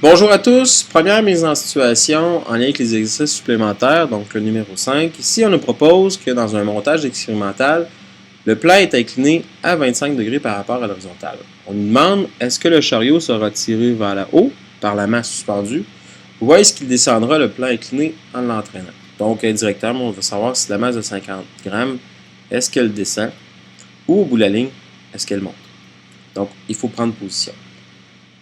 Bonjour à tous, première mise en situation en lien avec les exercices supplémentaires, donc le numéro 5. Ici, on nous propose que dans un montage expérimental, le plat est incliné à 25 degrés par rapport à l'horizontale. On nous demande, est-ce que le chariot sera tiré vers le haut par la masse suspendue ou est-ce qu'il descendra le plat incliné en l'entraînant? Donc, indirectement, on veut savoir si la masse de 50 grammes, est-ce qu'elle descend ou au bout de la ligne, est-ce qu'elle monte? Donc, il faut prendre position.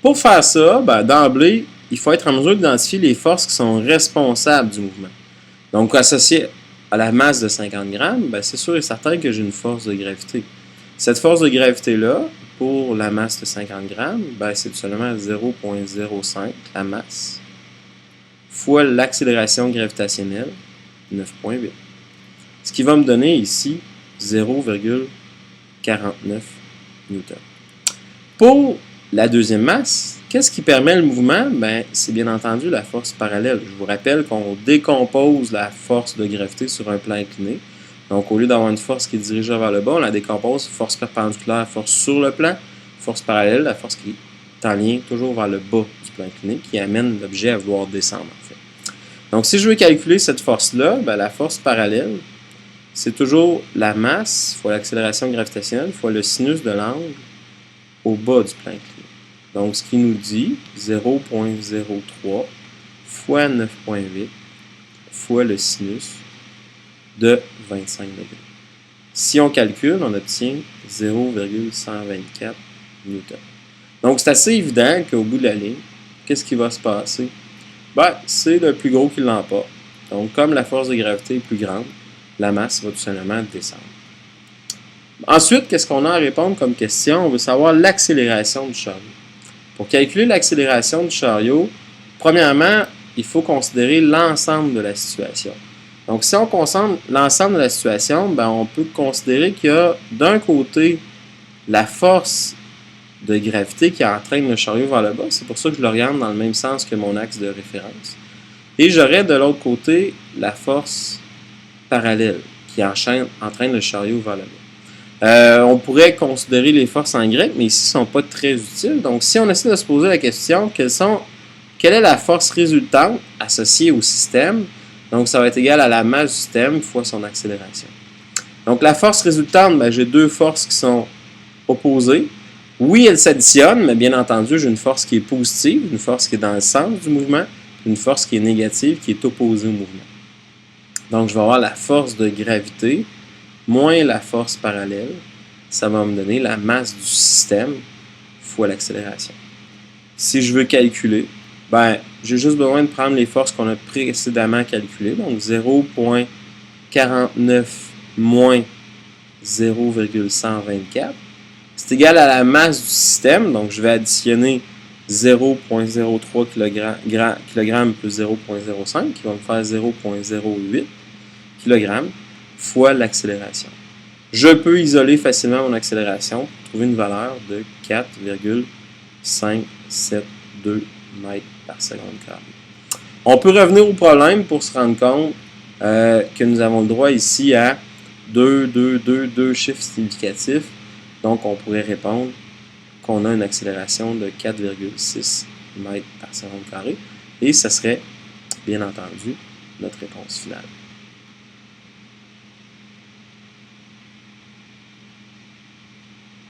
Pour faire ça, d'emblée, il faut être en mesure d'identifier les forces qui sont responsables du mouvement. Donc, associé à la masse de 50 grammes, c'est sûr et certain que j'ai une force de gravité. Cette force de gravité-là, pour la masse de 50 grammes, c'est tout simplement 0,05, la masse, fois l'accélération gravitationnelle, 9,8. Ce qui va me donner ici 0,49 newtons. Pour la deuxième masse, qu'est-ce qui permet le mouvement? C'est bien entendu la force parallèle. Je vous rappelle qu'on décompose la force de gravité sur un plan incliné. Donc, au lieu d'avoir une force qui est dirigée vers le bas, on la décompose, force perpendiculaire, force sur le plan, force parallèle, la force qui est en lien toujours vers le bas du plan incliné, qui amène l'objet à vouloir descendre, en fait. Donc, si je veux calculer cette force-là, la force parallèle, c'est toujours la masse fois l'accélération gravitationnelle fois le sinus de l'angle au bas du plan incliné. Donc, ce qui nous dit 0,03 fois 9,8 fois le sinus de 25 degrés. Si on calcule, on obtient 0,124 newtons. Donc, c'est assez évident qu'au bout de la ligne, qu'est-ce qui va se passer? C'est le plus gros qui l'emporte. Donc, comme la force de gravité est plus grande, la masse va tout simplement descendre. Ensuite, qu'est-ce qu'on a à répondre comme question? On veut savoir l'accélération du chariot. Pour calculer l'accélération du chariot, premièrement, il faut considérer l'ensemble de la situation. Donc, si on concentre l'ensemble de la situation, on peut considérer qu'il y a d'un côté la force de gravité qui entraîne le chariot vers le bas. C'est pour ça que je l'oriente dans le même sens que mon axe de référence. Et j'aurais de l'autre côté la force parallèle qui entraîne le chariot vers le bas. On pourrait considérer les forces en grec, mais ici, ne sont pas très utiles. Donc, si on essaie de se poser la question, quelle est la force résultante associée au système? Donc, ça va être égal à la masse du système fois son accélération. Donc, la force résultante, j'ai deux forces qui sont opposées. Oui, elles s'additionnent, mais bien entendu, j'ai une force qui est positive, une force qui est dans le sens du mouvement, une force qui est négative, qui est opposée au mouvement. Donc, je vais avoir la force de gravité moins la force parallèle, ça va me donner la masse du système fois l'accélération. Si je veux calculer, j'ai juste besoin de prendre les forces qu'on a précédemment calculées, donc 0,49 moins 0,124, c'est égal à la masse du système, donc je vais additionner 0,03 kg plus 0,05, qui va me faire 0,08 kg, fois l'accélération. Je peux isoler facilement mon accélération pour trouver une valeur de 4,572 mètres par seconde carrée. On peut revenir au problème pour se rendre compte que nous avons le droit ici à deux chiffres significatifs. Donc, on pourrait répondre qu'on a une accélération de 4,6 mètres par seconde carrée. Et ce serait, bien entendu, notre réponse finale.